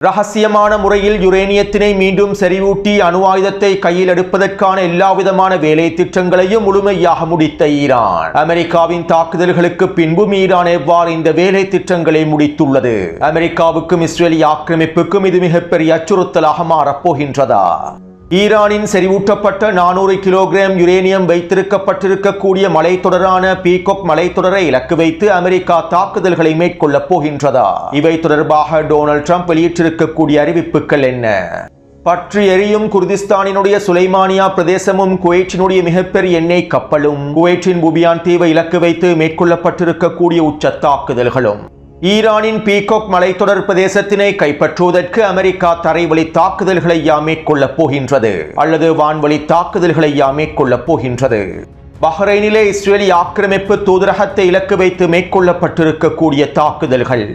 ரகசியமான முறையில் யுரேனியத்தினை மீண்டும் செறிவூட்டி அணு ஆயுதத்தை கையில் எடுப்பதற்கான எல்லாவிதமான வேலை திட்டங்களையும் முழுமையாக முடித்த ஈரான் அமெரிக்காவின் தாக்குதல்களுக்கு பின்பும் ஈரான் எவ்வாறு இந்த வேலை திட்டங்களை முடித்துள்ளது? அமெரிக்காவுக்கும் இஸ்ரேலிய ஆக்கிரமிப்புக்கும் இது மிகப்பெரிய அச்சுறுத்தலாக மாறப்போகின்றதா? ஈரானின் செறிவூட்டப்பட்ட 400 கிலோகிராம் யுரேனியம் வைத்திருக்கப்பட்டிருக்கக்கூடிய மலைத்தொடரான பீகாக் மலைத்தொடரை இலக்கு வைத்து அமெரிக்கா தாக்குதல்களை மேற்கொள்ளப் போகின்றதா? இவை தொடர்பாக டொனால்ட் ட்ரம்ப் வெளியிட்டிருக்கக்கூடிய அறிவிப்புகள் என்ன? பற்றி எரியும் குர்திஸ்தானினுடைய சுலைமானியா பிரதேசமும் குவைற்றினுடைய மிகப்பெரிய எண்ணெய் கப்பலும் குவைற்றின் புபியான் தீவை இலக்கு வைத்து மேற்கொள்ளப்பட்டிருக்கக்கூடிய உச்ச தாக்குதல்களும் ஈரானின் பீகாக் மலைத்தொடர் பிரதேசத்தினை கைப்பற்றுவதற்கு அமெரிக்கா தரைவழி தாக்குதல்களை மேற்கொள்ளப் போகின்றது அல்லது வான்வழி தாக்குதல்களை மேற்கொள்ளப் போகின்றது. பஹ்ரைனிலே இஸ்ரேலிய ஆக்கிரமிப்பு தூதரகத்தை இலக்கு வைத்து மேற்கொள்ளப்பட்டிருக்கக்கூடிய தாக்குதல்கள்,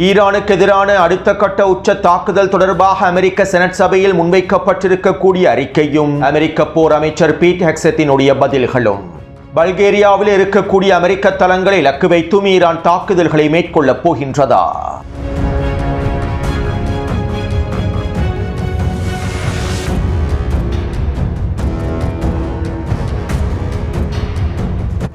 ஈரானுக்கு எதிரான அடுத்த கட்ட உச்ச தாக்குதல் தொடர்பாக அமெரிக்க செனட் சபையில் முன்வைக்கப்பட்டிருக்கக்கூடிய அறிக்கையும் அமெரிக்க போர் அமைச்சர் பீட் ஹெக்ஸத்தினுடைய பதில்களும், பல்கேரியாவில் இருக்கக்கூடிய அமெரிக்க தளங்களை இலக்கு வைத்தும் ஈரான் தாக்குதல்களை மேற்கொள்ளப் போகின்றதா?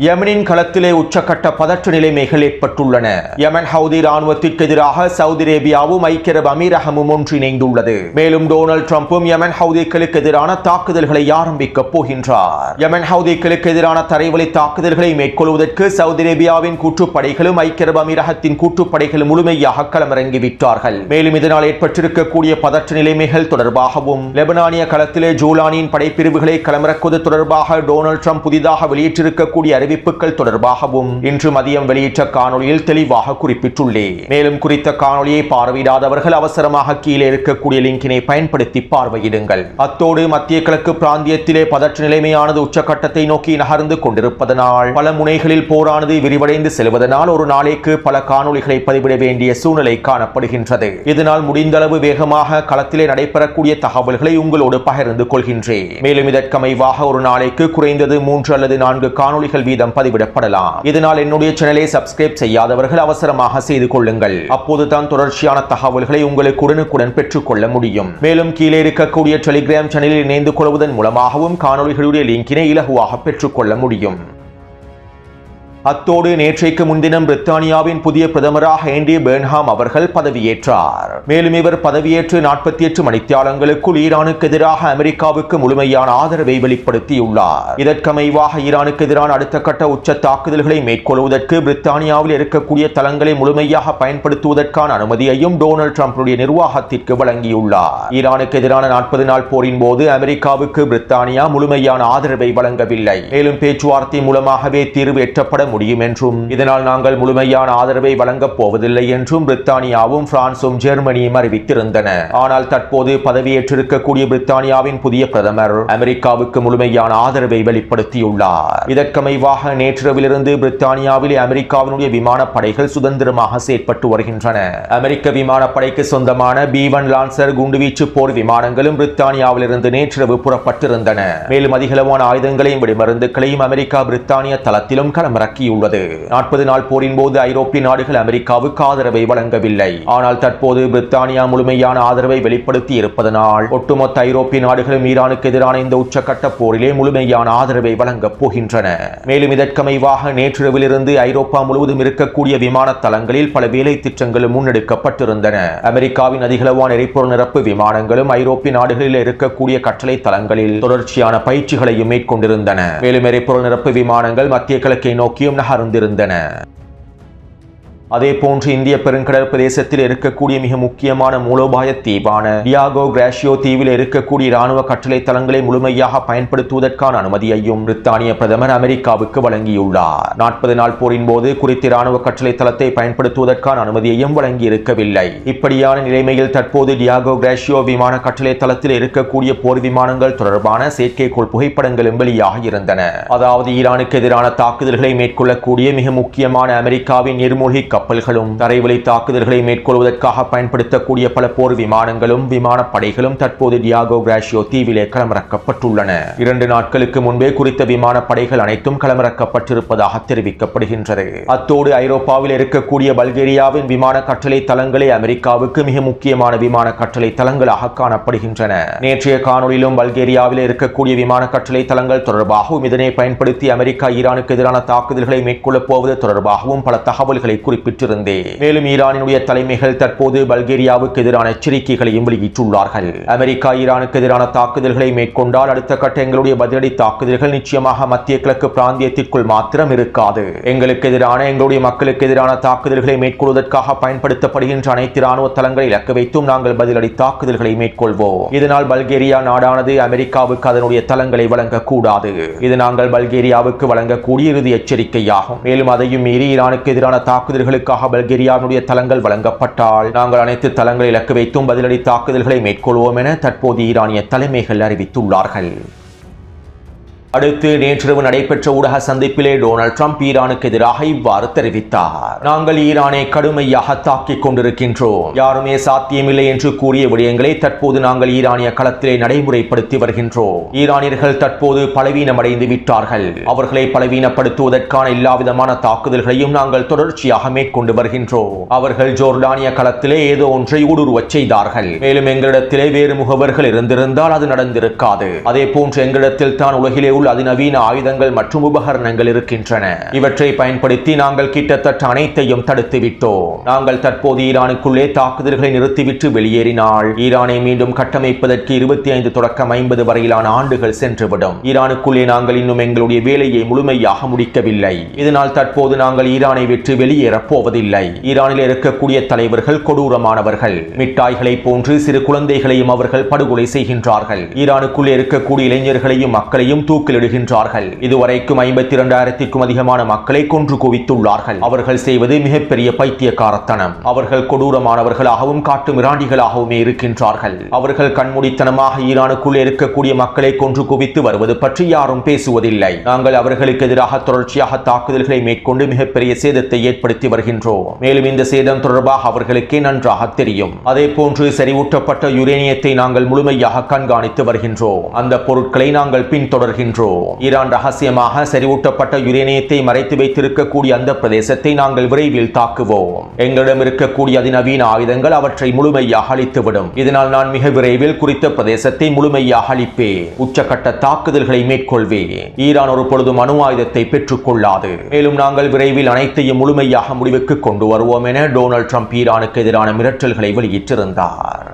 யமனின் களத்திலே உச்சக்கட்ட பதற்ற நிலைமைகள் ஏற்பட்டுள்ளன. யமன் ஹவுதி ராணுவத்திற்கு எதிராக சவுதி அரேபியாவும் ஐக்கிய அரபு அமீரகமும் ஒன்றிணைந்துள்ளது. மேலும் டொனால்ட் ட்ரம்பும் யமன் ஹவுதிகளுக்கு எதிரான தாக்குதல்களை ஆரம்பிக்கப் போகின்றார். யமன் ஹவுதிகளுக்கு எதிரான தரைவழி தாக்குதல்களை மேற்கொள்வதற்கு சவுதி அரேபியாவின் கூட்டுப்படைகளும் ஐக்கிய அரபு அமீரகத்தின் கூட்டுப்படைகளும் முழுமையாக களமிறங்கிவிட்டார்கள். மேலும் இதனால் ஏற்பட்டிருக்கக்கூடிய பதற்ற நிலைமைகள் தொடர்பாகவும் லெபனானிய களத்திலே ஜூலானின் படைப்பிரிவுகளை களமிறக்குவது தொடர்பாக டொனால்ட் ட்ரம்ப் புதிதாக வெளியிட்டிருக்கக்கூடிய அறிவிப்புகள் தொடர்பாகவும் இன்று மதியம் வெளியிட்ட காணொலியில் தெளிவாக குறிப்பிட்டுள்ளேன். மேலும் குறித்த காணொலியை பார்வையிடாதவர்கள் அவசரமாக கீழே இருக்கக்கூடிய லிங்கினை பயன்படுத்தி பார்வையிடுங்கள். அத்தோடு மத்திய கிழக்கு பிராந்தியத்திலே பதற்ற நிலைமையானது உச்சக்கட்டத்தை நோக்கி நகர்ந்து கொண்டிருப்பதனால் பல முனைகளில் போரானது விரிவடைந்து செல்வதனால் ஒரு நாளைக்கு பல காணொலிகளை பதிவிட வேண்டிய சூழ்நிலை காணப்படுகின்றது. இதனால் முடிந்தளவு வேகமாக களத்திலே நடைபெறக்கூடிய தகவல்களை உங்களோடு பகிர்ந்து கொள்கின்றேன். மேலும் இதற்கமைவாக ஒரு நாளைக்கு குறைந்தது 3 அல்லது 4 காணொலிகள் பதிவிடப்படலாம். இதனால் என்னுடைய சேனலை சப்ஸ்கிரைப் செய்யாதவர்கள் அவசரமாக செய்து கொள்ளுங்கள். அப்போதுதான் தொடர்ச்சியான தகவல்களை உங்களுக்கு உடனுக்குடன் பெற்றுக்கொள்ள முடியும். மேலும் கீழே இருக்கக்கூடிய டெலிகிராம் சேனலில் இணைந்து கொள்வதன் மூலமாகவும் காணொலிகளுடைய லிங்கினை இலகுவாக பெற்றுக்கொள்ள முடியும். அத்தோடு நேற்றைக்கு முன்தினம் பிரித்தானியாவின் புதிய பிரதமராக ஆண்டி பெர்ன்ஹாம் அவர்கள் பதவியேற்றார். மேலும் இவர் பதவியேற்று 48 மணித்தியாலங்களுக்குள் ஈரானுக்கு எதிராக அமெரிக்காவுக்கு முழுமையான ஆதரவை வெளிப்படுத்தியுள்ளார். இதற்கமைவாக ஈரானுக்கு எதிரான அடுத்த கட்ட உச்ச தாக்குதல்களை மேற்கொள்வதற்கு பிரித்தானியாவில் இருக்கக்கூடிய தளங்களை முழுமையாக பயன்படுத்துவதற்கான அனுமதியையும் டொனால்ட் ட்ரம்புடைய நிர்வாகத்திற்கு வழங்கியுள்ளார். ஈரானுக்கு எதிரான 40 நாள் போரின் போது அமெரிக்காவுக்கு பிரித்தானியா முழுமையான ஆதரவை வழங்கவில்லை. மேலும் பேச்சுவார்த்தை மூலமாகவே தீர்வு எட்டப்பட முடியும் என்றும் இதனால் நாங்கள் முழுமையான ஆதரவை வழங்கப் போவதில்லை என்றும் பிரித்தானியாவும் பிரான்சும் ஜெர்மனியும் அறிவித்திருந்தன. ஆனால் தற்போது பதவியேற்றிருக்கக்கூடிய பிரித்தானியாவின் புதிய பிரதமர் அமெரிக்காவுக்கு முழுமையான ஆதரவை வெளிப்படுத்தியுள்ளார். இதற்கமைவாக நேற்றிரவிலிருந்து பிரித்தானியாவிலே அமெரிக்காவினுடைய விமானப்படைகள் சுதந்திரமாக செயற்பட்டு வருகின்றன. அமெரிக்க விமானப்படைக்கு சொந்தமான B-1 லான்சர் குண்டுவீச்சு போர் விமானங்களும் பிரித்தானியாவிலிருந்து நேற்றிரவு புறப்பட்டிருந்தன. மேலும் அதிகளவான ஆயுதங்களையும் வெடிமருந்துகளையும் அமெரிக்கா பிரித்தானிய தளத்திலும் களமிறக்கி உள்ளது. 40 நாள் போரின் போது ஐரோப்பிய நாடுகள் அமெரிக்காவுக்கு ஆதரவை வழங்கவில்லை. ஆனால் தற்போது பிரித்தானியா முழுமையான ஆதரவை வெளிப்படுத்தி இருப்பதனால் ஒட்டுமொத்த ஐரோப்பிய நாடுகளும் ஈரானுக்கு எதிரான இந்த உச்சக்கட்ட போரிலே முழுமையான ஆதரவை வழங்கப் போகின்றன. மேலும் இதற்கமைவாக நேற்றிரவிலிருந்து ஐரோப்பா முழுவதும் இருக்கக்கூடிய விமான தளங்களில் பல வேலை திட்டங்களும் முன்னெடுக்கப்பட்டிருந்தன. அமெரிக்காவின் அதிகளவான எரிபொருள் நிரப்பு விமானங்களும் ஐரோப்பிய நாடுகளில் இருக்கக்கூடிய கட்டளை தளங்களில் தொடர்ச்சியான பயிற்சிகளையும் மேற்கொண்டிருந்தன. மேலும் எரிபொருள் நிரப்பு விமானங்கள் மத்திய கிழக்கை நோக்கியும் நகர்ந்திருந்தன. அதே போன்று இந்திய பெருங்கடல் பிரதேசத்தில் இருக்கக்கூடிய மிக முக்கியமான மூலோபாய தீவான டியாகோ கிராஷியோ தீவில் இருக்கக்கூடிய இராணுவ கட்டளை தளங்களை முழுமையாக பயன்படுத்துவதற்கான அனுமதியையும் பிரித்தானிய பிரதமர் அமெரிக்காவுக்கு வழங்கியுள்ளார். 40 நாள் போரின் போது குறித்த இராணுவ கட்டளை தளத்தை பயன்படுத்துவதற்கான அனுமதியையும் வழங்கியிருக்கவில்லை. இப்படியான நிலைமையில் தற்போது டியாகோ கிராஷியோ விமான கட்டளை தளத்தில் இருக்கக்கூடிய போர் விமானங்கள் தொடர்பான செயற்கைக்கோள் புகைப்படங்களும் வெளியாக இருந்தன. அதாவது ஈரானுக்கு எதிரான தாக்குதல்களை மேற்கொள்ளக்கூடிய மிக முக்கியமான அமெரிக்காவின் நீர்மூழ்கி கப்பல்களும் தரைவழி தாக்குதல்களை மேற்கொள்வதற்காக பயன்படுத்தக்கூடிய பல போர் விமானங்களும் விமானப்படைகளும் தற்போது டியாகோ கிராஷியோ தீவிலே களமிறக்கப்பட்டுள்ளன. 2 நாட்களுக்கு முன்பே குறித்த விமானப்படைகள் அனைத்தும் களமிறக்கப்பட்டிருப்பதாக தெரிவிக்கப்படுகின்றது. அத்தோடு ஐரோப்பாவில் இருக்கக்கூடிய பல்கேரியாவின் விமான கட்டளை தளங்களே அமெரிக்காவுக்கு மிக முக்கியமான விமான கட்டளை தளங்களாக காணப்படுகின்றன. நேற்றைய காணொலியிலும் பல்கேரியாவில் இருக்கக்கூடிய விமான கட்டளை தளங்கள் தொடர்பாகவும் இதனை பயன்படுத்தி அமெரிக்கா ஈரானுக்கு எதிரான தாக்குதல்களை மேற்கொள்ளப் போவது தொடர்பாகவும் பல தகவல்களை குறிப்பிட்டிருந்தேன். மேலும் ஈரானினுடைய தலைமைகள் தற்போது பல்கேரியாவுக்கு எதிரான எச்சரிக்கைகளையும் வெளியிட்டுள்ளார்கள். அமெரிக்கா ஈரானுக்கு எதிரான தாக்குதல்களை மேற்கொண்டால் அடுத்த கட்ட எங்களுடைய பதிலடி தாக்குதல்கள் நிச்சயமாக மத்திய கிழக்கு பிராந்தியத்திற்குள் மாத்திரம் இருக்காது. எங்களுக்கு எதிரான எங்களுடைய மக்களுக்கு எதிரான தாக்குதல்களை மேற்கொள்வதற்காக பயன்படுத்தப்படுகின்ற அனைத்து இராணுவ தளங்களை இலக்கு வைத்தும் நாங்கள் பதிலடி தாக்குதல்களை மேற்கொள்வோம். இதனால் பல்கேரியா நாடானது அமெரிக்காவுக்கு அதனுடைய தளங்களை வழங்கக்கூடாது. இது நாங்கள் பல்கேரியாவுக்கு வழங்கக்கூடிய இறுதி எச்சரிக்கையாகும். மேலும் அதையும் மீறி ஈரானுக்கு எதிரான தாக்குதல்களுக்காக பல்கேரியாவுடைய தளங்கள் வழங்கப்பட்டால் நாங்கள் அனைத்து தளங்களை இலக்கு வைத்தும் பதிலடி தாக்குதல்களை மேற்கொள்வோம் என தற்போது ஈரானிய தலைமைகள் அறிவித்துள்ளார்கள். அடுத்து நேற்றிரவு நடைபெற்ற ஊடக சந்திப்பிலே டொனால்ட் ட்ரம்ப் ஈரானுக்கு எதிராக இவ்வாறு தெரிவித்தார். நாங்கள் ஈரானை கடுமையாக தாக்கிக் கொண்டிருக்கின்றோம். யாருமே சாத்தியமில்லை என்று கூறிய விடயங்களை தற்போது நாங்கள் ஈரானிய களத்திலே நடைமுறைப்படுத்தி வருகின்றோம். ஈரானியர்கள் தற்போது பலவீனமடைந்து விட்டார்கள். அவர்களை பலவீனப்படுத்துவதற்கான எல்லாவிதமான தாக்குதல்களையும் நாங்கள் தொடர்ச்சியாக மேற்கொண்டு வருகின்றோம். அவர்கள் ஜோர்டானிய களத்திலே ஏதோ ஒன்றை ஊடுருவச் செய்தார்கள். மேலும் எங்களிடத்திலே வேறு முகவர்கள் இருந்திருந்தால் அது நடந்திருக்காது. அதே போன்று எங்களிடத்தில் தான் உலகிலே உள்ள அதிநவீன ஆயுதங்கள் மற்றும் உபகரணங்கள் இருக்கின்றன. இவற்றை பயன்படுத்தி நாங்கள் கிட்டத்தட்ட அனைத்தையும் தடுத்து விட்டோம். நாங்கள் தற்போது ஈரானுக்குள்ளே தாக்குதல்களை நிறுத்திவிட்டு வெளியேறினால் ஈரானை மீண்டும் கட்டமைப்பதற்கு 25 தொடக்கம் 50 வரையிலான ஆண்டுகள் சென்றுவிடும். ஈரானுக்குள்ளே நாங்கள் இன்னும் எங்களுடைய வேலையை முழுமையாக முடிக்கவில்லை. இதனால் தற்போது நாங்கள் ஈரானை விட்டு வெளியேறப் போவதில்லை. ஈரானில் இருக்கக்கூடிய தலைவர்கள் கொடூரமானவர்கள். மிட்டாய்களை போன்று சிறு குழந்தைகளையும் அவர்கள் படுகொலை செய்கின்றார்கள். ஈரானுக்குள்ளே இருக்கக்கூடிய இளைஞர்களையும் மக்களையும் தூக்கிலிடுகின்றார்கள். இதுவரைக்கும் 52,000க்கும் அதிகமான மக்களை கொன்று குவித்துள்ளார்கள். அவர்கள் செய்வது மிகப்பெரிய பைத்தியக்காரத்தனம். அவர்கள் கொடூரமானவர்களாகவும் காட்டு மிராண்டிகளாகவுமே இருக்கின்றார்கள். அவர்கள் கண்மூடித்தனமாக ஈரானுக்குள்ளே இருக்கக்கூடிய மக்களை கொன்று குவித்து வருவது பற்றி யாரும் பேசுவதில்லை. நாங்கள் அவர்களுக்கு எதிராக தொடர்ச்சியாக தாக்குதல்களை மேற்கொண்டு மிகப்பெரிய சேதத்தை ஏற்படுத்தி வருகின்றோம். மேலும் இந்த சேதம் தொடர்பாக அவர்களுக்கே நன்றாக தெரியும். அதே போன்று செறிவூட்டப்பட்ட யுரேனியத்தை நாங்கள் முழுமையாக கண்காணித்து வருகின்றோம். அந்த பொருட்களை நாங்கள் பின்தொடர்கின்றோம். ஈரான் ரகசியமாக செறிவூட்டப்பட்ட யுரேனியத்தை மறைத்து வைத்திருக்கக்கூடிய அந்த பிரதேசத்தை நாங்கள் விரைவில் தாக்குவோம். எங்களிடம் இருக்கக்கூடிய அதிநவீன ஆயுதங்கள் அவற்றை முழுமையாக அழித்துவிடும். இதனால் நான் மிக விரைவில் குறித்த பிரதேசத்தை முழுமையாக அழிப்பேன். உச்சகட்ட தாக்குதல்களை மேற்கொள்வேன். ஈரான் ஒரு பொழுதும் அணு ஆயுதத்தை பெற்றுக் கொள்ளாது. மேலும் நாங்கள் விரைவில் அனைத்தையும் முழுமையாக முடிவுக்கு கொண்டு வருவோம் என டொனால்ட் ட்ரம்ப் ஈரானுக்கு எதிரான மிரட்டல்களை வெளியிட்டிருந்தார்.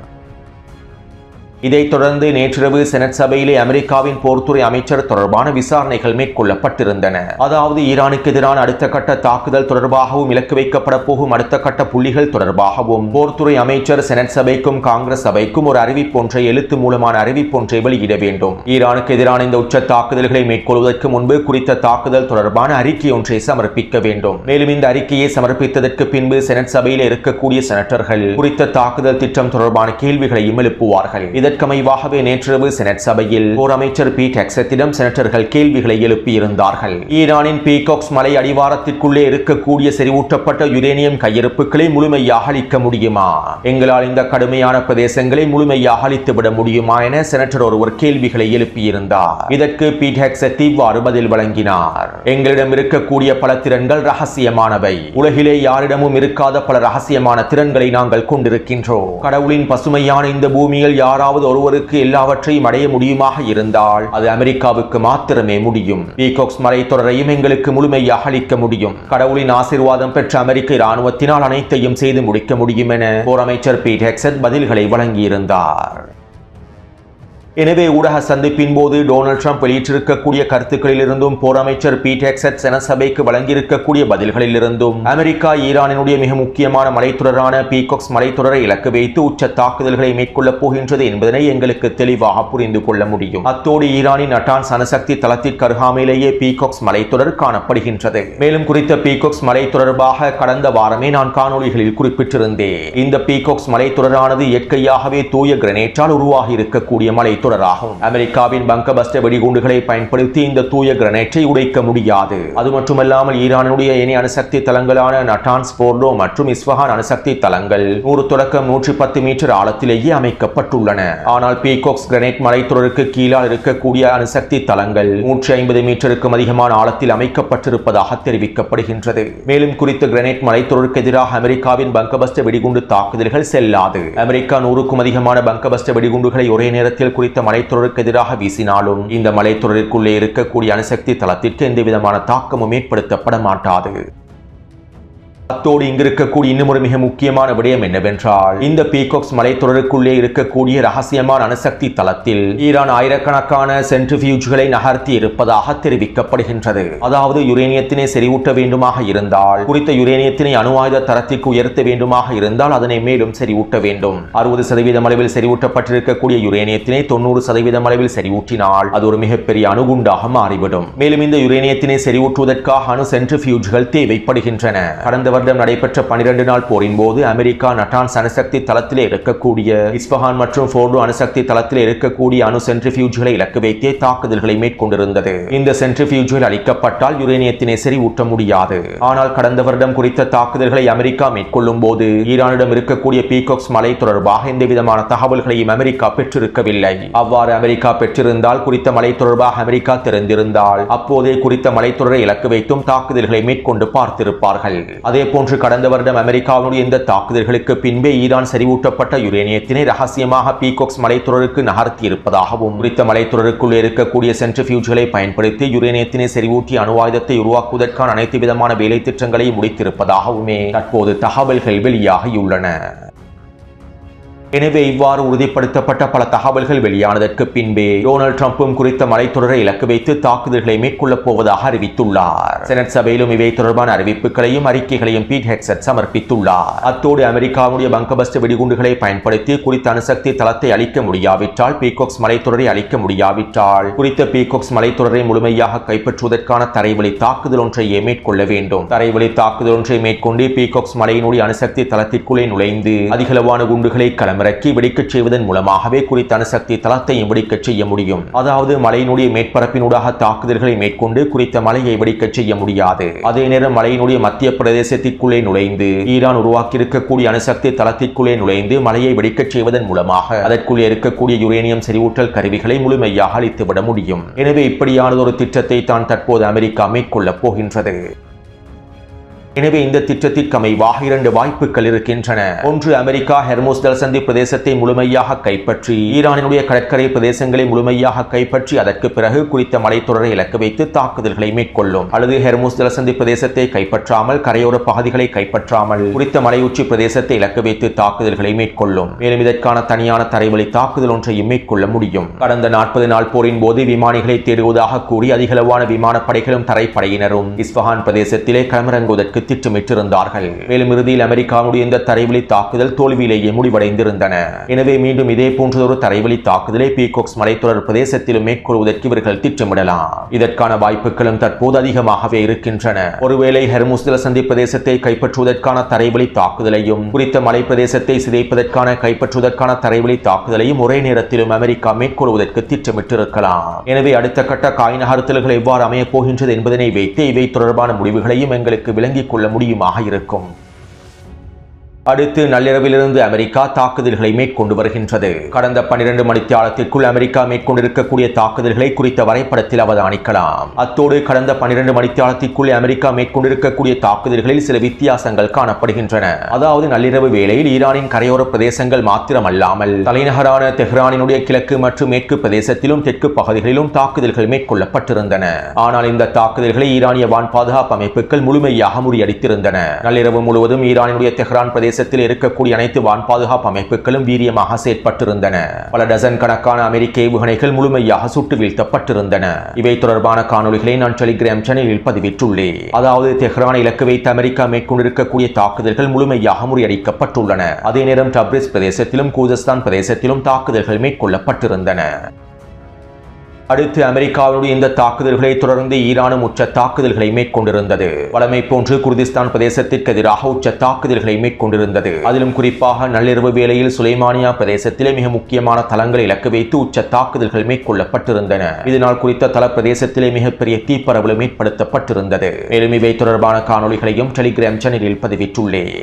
இதைத் தொடர்ந்து நேற்றிரவு செனட் சபையிலே அமெரிக்காவின் போர்த்துறை அமைச்சர் தொடர்பான விசாரணைகள் மேற்கொள்ளப்பட்டிருந்தன. அதாவது ஈரானுக்கு எதிரான அடுத்த கட்ட தாக்குதல் தொடர்பாகவும் இலக்கு வைக்கப்பட போகும் அடுத்த கட்ட புள்ளிகள் தொடர்பாகவும் போர்த்துறை அமைச்சர் செனட் சபைக்கும் காங்கிரஸ் சபைக்கும் ஒரு அறிவிப்பொன்றை எழுத்து மூலமான அறிவிப்பொன்றை வெளியிட வேண்டும். ஈரானுக்கு எதிரான இந்த உச்ச தாக்குதல்களை மேற்கொள்வதற்கு முன்பு குறித்த தாக்குதல் தொடர்பான அறிக்கை ஒன்றை சமர்ப்பிக்க வேண்டும். மேலும் இந்த அறிக்கையை சமர்ப்பித்ததற்கு பின்பு செனட் சபையில் இருக்கக்கூடிய செனட்டர்கள் குறித்த தாக்குதல் திட்டம் தொடர்பான கேள்விகளையும் எழுப்புவார்கள். இதற்கமைவாகவே நேற்றிரவு செனட் சபையில் போர் அமைச்சர் பீட் ஹெக்ஸத்திடம் செனட்டர்கள் கேள்விகளை எழுப்பியிருந்தார்கள். ஈரானின் பீகாக்ஸ் மலை அடிவாரத்திற்குள்ளே இருக்கக்கூடிய செறிவூட்டப்பட்ட யுரேனியம் கையிருப்புகளை முழுமையாக அழிக்க முடியுமா? எங்களால் இந்த கடுமையான பிரதேசங்களை முழுமையாக அழித்துவிட முடியுமா என செனட்டர் ஒருவர் கேள்விகளை எழுப்பியிருந்தார். இதற்கு பீட் ஹெக்ஸத் இவ்வாறு பதில் வழங்கினார். எங்களிடம் இருக்கக்கூடிய பல திறன்கள் ரகசியமானவை. உலகிலே யாரிடமும் இருக்காத பல ரகசியமான திறன்களை நாங்கள் கொண்டிருக்கின்றோம். கடவுளின் பசுமையான இந்த பூமியில் யாராவது ஒருவருக்கு எல்லாவற்றையும் அடைய முடியுமாக இருந்தால் அது அமெரிக்காவுக்கு மாத்திரமே முடியும். பீகாக்ஸ் மலைத்தொடரையும் எங்களுக்கு முழுமையாக அளிக்க முடியும். கடவுளின் ஆசீர்வாதம் பெற்ற அமெரிக்க இராணுவத்தினால் அனைத்தையும் செய்து முடிக்க முடியும் என போர் அமைச்சர் பீட் ஹெக்ஸத் பதில்களை வழங்கியிருந்தார். எனவே ஊடக சந்திப்பின் போது டொனால்ட் ட்ரம்ப் வெளியிட்டிருக்கக்கூடிய கருத்துக்களிலிருந்தும் போர் அமைச்சர் பீட் ஹெக்ஸத் செனட் சபைக்கு வழங்கியிருக்கக்கூடிய பதில்களிலிருந்தும் அமெரிக்கா ஈரானினுடைய மிக முக்கியமான மலைத்தொடரான பீகாக்ஸ் மலைத்தொடரை இலக்கு வைத்து உச்ச தாக்குதல்களை மேற்கொள்ளப் போகின்றது என்பதனை எங்களுக்கு தெளிவாக புரிந்து கொள்ள முடியும். அத்தோடு ஈரானின் நட்டான்ஸ் அணுசக்தி தளத்திற்கு அருகாமையிலேயே பீகாக்ஸ் மலைத்தொடர் காணப்படுகின்றது. மேலும் குறித்த பீகாக்ஸ் மலை தொடர்பாக கடந்த வாரமே நான் காணொலிகளில் குறிப்பிட்டிருந்தேன். இந்த பீகாக்ஸ் மலைத்தொடரானது இயற்கையாகவே தூய கிரனேட்டால் உருவாகி இருக்கக்கூடிய மலை மலைத்தொடராகும். அமெரிக்காவின் பங்கபஸ்ட வெடிகுண்டுகளை பயன்படுத்தி இந்த தூய கிரனேட்டை உடைக்க முடியாது. அது மட்டுமல்லாமல் ஈரானுடைய இணை அணுசக்தி தளங்களான நட்டான்ஸ், போர்டோ மற்றும் இஸ்ஃபஹான் அணுசக்தி தளங்கள் 100 தொடக்கம் 110 மீட்டர் ஆழத்திலேயே அமைக்கப்பட்டுள்ளன. ஆனால் பீகாக்ஸ் கிரனேட் மலைத்தொடருக்கு கீழால் இருக்கக்கூடிய அணுசக்தி தளங்கள் 150 மீட்டருக்கும் அதிகமான ஆழத்தில் அமைக்கப்பட்டிருப்பதாக தெரிவிக்கப்படுகின்றது. மேலும் குறித்த கிரனேட் மலைத்தொடருக்கு எதிராக அமெரிக்காவின் பங்கபஸ்ட வெடிகுண்டு தாக்குதல்கள் செல்லாது. அமெரிக்கா 100க்கும் அதிகமான பங்கபஸ்ட வெடிகுண்டுகளை ஒரே நேரத்தில் குறித்த மலைத்தொடருக்கு எதிராக வீசினாலும் இந்த மலைத்தொடருக்குள்ளே இருக்கக்கூடிய அணுசக்தி தளத்திற்கு எந்தவிதமான தாக்கமும் ஏற்படுத்தப்பட மாட்டாது. அத்தோடு இங்கு இருக்கக்கூடிய இன்னும் ஒரு மிக முக்கியமான விடயம் என்னவென்றால், இந்த பீகாக்ஸ் மலைத்தொடருக்குள்ளே இருக்கக்கூடிய ரகசியமான அணுசக்தி தளத்தில் ஈரான் ஆயிரக்கணக்கான சென்ட்ரிஃபியூஜ்களை நகர்த்தி இருப்பதாக தெரிவிக்கப்படுகின்றது. அதாவது யுரேனியத்தினை செறிவூட்ட வேண்டுமாக இருந்தால், குறித்த யுரேனியத்தினை அணு ஆயுத தரத்திற்கு உயர்த்த வேண்டுமாக இருந்தால் அதனை மேலும் செறிவூட்ட வேண்டும். 60% அளவில் செறிவூட்டப்பட்டிருக்கக்கூடிய யுரேனியத்தினை 90% அளவில் செறிவூட்டினால் அது ஒரு மிகப்பெரிய அணுகுண்டாக மாறிவிடும். மேலும் இந்த யுரேனியத்தினை செறிவூட்டுவதற்காக அணு சென்ட்ரிஃபியூஜ்கள் தேவைப்படுகின்றன. கடந்த வருடம் நடைபெற்ற 12 நாள் போரின் போது அமெரிக்கா நட்டான்ஸ் அணுசக்தி தளத்திலே இருக்கக்கூடிய இஸ்ஃபஹான் மற்றும் போர்டோ அணுசக்தி தளத்திலே இருக்கக்கூடிய அணு சென்ட்ரிஃபியூஜ்களை இலக்கு வைத்தே தாக்குதல்களை மேற்கொண்டிருந்தது. இந்த சென்ட்ரிஃபியூஜ்கள் அளிக்கப்பட்டால் யுரேனியத்தினை செறிவூட்ட முடியாது. ஆனால் கடந்த வருடம் குறித்த தாக்குதல்களை அமெரிக்கா மேற்கொள்ளும் போது ஈரானிடம் இருக்கக்கூடிய பீகாக்ஸ் மலை தொடர்பாக எந்தவிதமான தகவல்களையும் அமெரிக்கா பெற்றிருக்கவில்லை. அவ்வாறு அமெரிக்கா பெற்றிருந்தால், குறித்த மலை தொடர்பாக அமெரிக்கா தெரிந்திருந்தால் அப்போதே குறித்த மலைத்தொடரை இலக்கு வைத்தும் தாக்குதல்களை மேற்கொண்டு பார்த்திருப்பார்கள். அதே போன்று கடந்த வருடம் அமெரிக்காவுடைய இந்த தாக்குதல்களுக்கு பின்பே ஈரான் செறிவூட்டப்பட்ட யுரேனியத்தினை ரகசியமாக பீகாக்ஸ் மலைத்தொடருக்கு நகர்த்தி இருப்பதாகவும், குறித்த மலைத்தொடருக்குள்ளே இருக்கக்கூடிய சென்ட்ரிஃபியூஜ்களை பயன்படுத்தி யுரேனியத்தினை செறிவூட்டி அணு ஆயுதத்தை உருவாக்குவதற்கான அனைத்து விதமான வேலை திட்டங்களை முடித்திருப்பதாகவுமே தற்போது தகவல்கள் வெளியாகியுள்ளன. எனவே இவ்வாறு உறுதிப்படுத்தப்பட்ட பல தகவல்கள் வெளியானதற்கு பின்பே டொனால்ட் ட்ரம்பும் குறித்த மலைத்தொடரை இலக்கு வைத்து தாக்குதல்களை மேற்கொள்ளப் போவதாக அறிவித்துள்ளார். செனட் சபையிலும் இவை தொடர்பான அறிவிப்புகளையும் அறிக்கைகளையும் பீட் ஹெக்ஸட் சமர்ப்பித்துள்ளார். அத்தோடு அமெரிக்காவுடைய பங்கபஸ்ட வெடிகுண்டுகளை பயன்படுத்தி குறித்த அணுசக்தி தளத்தை அழிக்க முடியாவிட்டால், பீகாக்ஸ் மலைத்தொடரை அழிக்க முடியாவிட்டால், குறித்த பீகாக்ஸ் மலைத்தொடரை முழுமையாக கைப்பற்றுவதற்கான தரைவழி தாக்குதல் ஒன்றையே மேற்கொள்ள வேண்டும். தரைவழி தாக்குதல் ஒன்றை மேற்கொண்டு பீகாக்ஸ் மலையினுடைய அணுசக்தி தளத்திற்குள்ளே நுழைந்து அதிகளவான குண்டுகளை களமிறக்கி வெடிக்கச் செய்வதன் மூலமாகவே குறித்த அணுசக்தி தளத்தையும் வெடிக்கச் செய்ய முடியும். அதாவது மலையினுடைய மேற்பரப்பினூடாக தாக்குதல்களை மேற்கொண்டு குறித்த மலையை வெடிக்கச் செய்ய முடியாது. அதே நேரம் மலையினுடைய மத்திய பிரதேசத்திற்குள்ளே நுழைந்து ஈரான் உருவாக்கியிருக்கக்கூடிய அணுசக்தி தளத்திற்குள்ளே நுழைந்து மலையை வெடிக்கச் செய்வதன் மூலமாக அதற்குள்ளே இருக்கக்கூடிய யுரேனியம் செறிவூட்டல் கருவிகளை முழுமையாக அழித்துவிட முடியும். எனவே இப்படியானதொரு திட்டத்தை தான் தற்போது அமெரிக்கா மேற்கொள்ளப் போகின்றது. எனவே இந்த திட்டத்திற்கு அமைவாக 2 வாய்ப்புகள் இருக்கின்றன. ஒன்று, அமெரிக்கா ஹெர்முஸ் ஜலசந்தி பிரதேசத்தை முழுமையாக கைப்பற்றி ஈரானினுடைய கடற்கரை பிரதேசங்களை முழுமையாக கைப்பற்றி அதற்கு பிறகு குறித்த மலைத்தொடரை இலக்கு வைத்து தாக்குதல்களை மேற்கொள்ளும். அல்லது ஹெர்முஸ் ஜலசந்தி பிரதேசத்தை கைப்பற்றாமல், கரையோர பகுதிகளை கைப்பற்றாமல் குறித்த மலையுச்சி பிரதேசத்தை இலக்கு வைத்து தாக்குதல்களை மேற்கொள்ளும். மேலும் இதற்கான தனியான தரைவழி தாக்குதல் ஒன்றையும் மேற்கொள்ள முடியும். கடந்த 40 நாள் போரின் போது விமானிகளை தேடுவதாக கூறி அதிகளவான விமானப்படைகளும் தரைப்படையினரும் இஸ்ஃபஹான் பிரதேசத்திலே களமிறங்குவதற்கு திட்டமிட்டிருந்தார்கள். மேலும் இறுதியில் அமெரிக்காவுடைய இந்த தரைவழி தாக்குதல் தோல்வியிலேயே முடிவடைந்திருந்தன. எனவே மீண்டும் இதே போன்றதொரு தரைவழி தாக்குதலை பீகாக்ஸ் மலைத்தொடர் பிரதேசத்திலும் மேற்கொள்வதற்கு இவர்கள் திட்டமிடலாம். இதற்கான வாய்ப்புகளும் தற்போது அதிகமாகவே இருக்கின்றன. ஒருவேளை ஹெர்முஸ் ஜலசந்தி பிரதேசத்தை கைப்பற்றுவதற்கான தரைவழி தாக்குதலையும் குறித்த மலை பிரதேசத்தை சிதைப்பதற்கான கைப்பற்றுவதற்கான தரைவழி தாக்குதலையும் ஒரே நேரத்திலும் அமெரிக்கா மேற்கொள்வதற்கு திட்டமிட்டிருக்கலாம். எனவே அடுத்த கட்ட காய் நகர்த்தல்கள் எவ்வாறு அமையப் போகின்றது என்பதனை வைத்து இவை தொடர்பான முடிவுகளையும் எங்களுக்கு விளங்கிக் கொள்ள முடியுமாக இருக்கும். அடுத்து நள்ளிரவிலிருந்து அமெரிக்கா தாக்குதல்களை மேற்கொண்டு வருகின்றது. கடந்த 12 மணித்தியாலத்திற்குள் அமெரிக்கா மேற்கொண்டிருக்கக்கூடிய தாக்குதல்களை குறித்த வரைபடத்தில் அவதானிக்கலாம். அத்தோடு கடந்த 12 மணித்தியாலத்திற்குள் அமெரிக்கா மேற்கொண்டிருக்கக்கூடிய தாக்குதல்களில் சில வித்தியாசங்கள் காணப்படுகின்றன. அதாவது நள்ளிரவு வேளையில் ஈரானின் கரையோர பிரதேசங்கள் மாத்திரமல்லாமல் தலைநகரான தெஹ்ரானினுடைய கிழக்கு மற்றும் மேற்கு பிரதேசத்திலும் தெற்கு பகுதிகளிலும் தாக்குதல்கள் மேற்கொள்ளப்பட்டிருந்தன. ஆனால் இந்த தாக்குதல்களை ஈரானிய வான் பாதுகாப்பு அமைப்புகள் முழுமையாக முறியடித்திருந்தன. நள்ளிரவு முழுவதும் ஈரானினுடைய தெஹ்ரான் பிரதேசத்தில் இருக்கக்கூடிய அனைத்து வான் பாதுகாப்பு அமைப்புகளும் வீரியமாக செயற்பட்டிருந்தன. பல டசன் கணக்கான அமெரிக்க ஏவுகணைகள் முழுமையாக சுட்டு வீழ்த்தப்பட்டிருந்தன. இவை தொடர்பான காணொலிகளை நான் டெலிகிராம் சேனலில் பதிவிட்டுள்ளேன். அதாவது தெஹ்ரானை இலக்கு வைத்து அமெரிக்கா மேற்கொண்டிருக்கக்கூடிய தாக்குதல்கள் முழுமையாக முறியடிக்கப்பட்டுள்ளன. அதே நேரம் டப்ரிஸ் பிரதேசத்திலும் கூசஸ்தான் பிரதேசத்திலும் தாக்குதல்கள் மேற்கொள்ளப்பட்டிருந்தன. அடுத்து அமெரிக்காவுடைய இந்த தாக்குதல்களை தொடர்ந்து ஈரானும் உச்ச தாக்குதல்களை மேற்கொண்டிருந்தது. வழமை போன்று குர்திஸ்தான் பிரதேசத்திற்கு எதிராக உச்ச தாக்குதல்களை மேற்கொண்டிருந்தது. அதிலும் குறிப்பாக நள்ளிரவு வேளையில் சுலைமானியா பிரதேசத்திலே மிக முக்கியமான தளங்களை இலக்கு வைத்து உச்ச தாக்குதல்கள் மேற்கொள்ளப்பட்டிருந்தன. இதனால் குறித்த தள பிரதேசத்திலே மிகப்பெரிய தீப்பரவலும் ஏற்படுத்தப்பட்டிருந்தது. மேலும் இவை தொடர்பான காணொலிகளையும் டெலிகிராம் சேனலில் பதிவிட்டுள்ளேன்.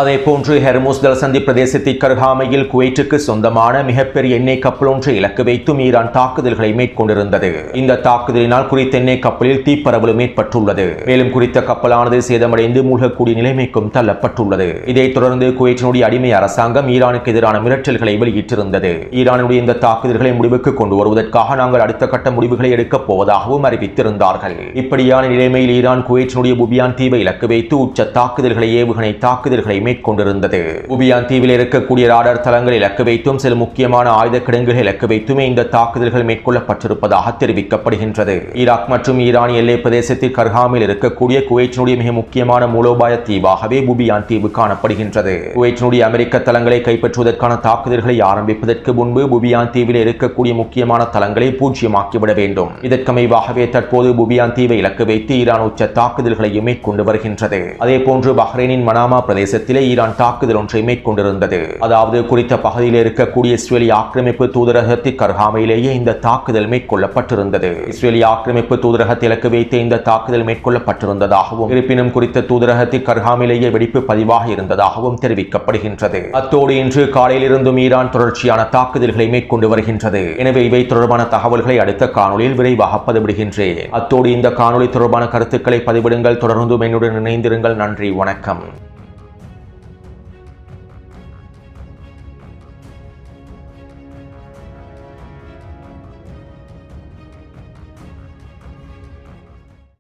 அதேபோன்று ஹெர்முஸ் ஜலசந்தி பிரதேசத்திற்கு அருகாமையில் குவைட்டுக்கு சொந்தமான மிகப்பெரிய எண்ணெய் கப்பல் ஒன்றை இலக்கு வைத்தும் ஈரான் தாக்குதல்களை மேற்கொண்டிருந்தது. இந்த தாக்குதலினால் குறித்த எண்ணெய் கப்பலில் தீப்பரவலும் ஏற்பட்டுள்ளது. மேலும் குறித்த கப்பலானது சேதமடைந்து மூழ்கக்கூடிய நிலைமைக்கும் தள்ளப்பட்டுள்ளது. இதைத் தொடர்ந்து குவைட்டினுடைய அடிமை அரசாங்கம் ஈரானுக்கு எதிரான மிரட்டல்களை வெளியிட்டிருந்தது. ஈரானுடைய இந்த தாக்குதல்களை முடிவுக்கு கொண்டு வருவதற்காக நாங்கள் அடுத்த கட்ட முடிவுகளை எடுக்கப் போவதாகவும் அறிவித்திருந்தார்கள். இப்படியான நிலைமையில் ஈரான் குவைட்டினுடைய புபியான் தீவை இலக்கு வைத்து உச்ச தாக்குதல்களை ஏவுகணை தாக்குதல்களை மேற்கொண்டிருந்தது. புபியான் தீவில் இருக்கக்கூடிய ராடார் தளங்களை இலக்கு வைத்தும் சில முக்கியமான ஆயுத கிடங்குகளை இலக்கு வைத்துமே இந்த தாக்குதல்கள் மேற்கொள்ளப்பட்டிருப்பதாக தெரிவிக்கப்படுகின்றது. ஈராக் மற்றும் ஈரான் எல்லை பிரதேசத்திற்கு அருகாமையில் இருக்கக்கூடிய குவைட்டினுடைய மிக முக்கியமான மூலோபாய தீவாகவே புபியான் தீவு காணப்படுகின்றது. குவைட்டினுடைய அமெரிக்க தளங்களை கைப்பற்றுவதற்கான தாக்குதல்களை ஆரம்பிப்பதற்கு முன்பு புபியான் தீவில் இருக்கக்கூடிய முக்கியமான தளங்களை பூஜ்ஜியமாக்கிவிட வேண்டும். இதற்கமைவாகவே தற்போது புபியான் தீவை இலக்கு வைத்து ஈரான் உச்ச தாக்குதல்களையும் மேற்கொண்டு வருகின்றது. அதேபோன்று பஹ்ரைனின் மனாமா பிரதேசத்தில் ஈரான் தாக்குதல் ஒன்றை மேற்கொண்டிருந்தது. அதாவது குறித்த பகுதியில் இருக்கக்கூடிய இஸ்ரேலிய ஆக்கிரமிப்பு தூதரகத்திற்கு அருகாமையிலேயே இந்த தாக்குதல் மேற்கொள்ளப்பட்டிருந்தது. இஸ்ரேலிய ஆக்கிரமிப்பு தூதரகத்தை இலக்கு வைத்து இந்த தாக்குதல் மேற்கொள்ளப்பட்டிருந்ததாகவும் இருப்பினும் குறித்த தூதரகத்திற்கு அருகாமையிலேயே வெடிப்பு பதிவாக இருந்ததாகவும் தெரிவிக்கப்படுகின்றது. அத்தோடு இன்று காலையிலிருந்தும் ஈரான் தொடர்ச்சியான தாக்குதல்களை மேற்கொண்டு வருகின்றது. எனவே இவை தொடர்பான தகவல்களை அடுத்த காணொலியில் விரைவாக பதிவிடுகின்றேன். அத்தோடு இந்த காணொலி தொடர்பான கருத்துக்களை பதிவிடுங்கள். தொடர்ந்து என்னுடன் இணைந்திருங்கள். நன்றி, வணக்கம்.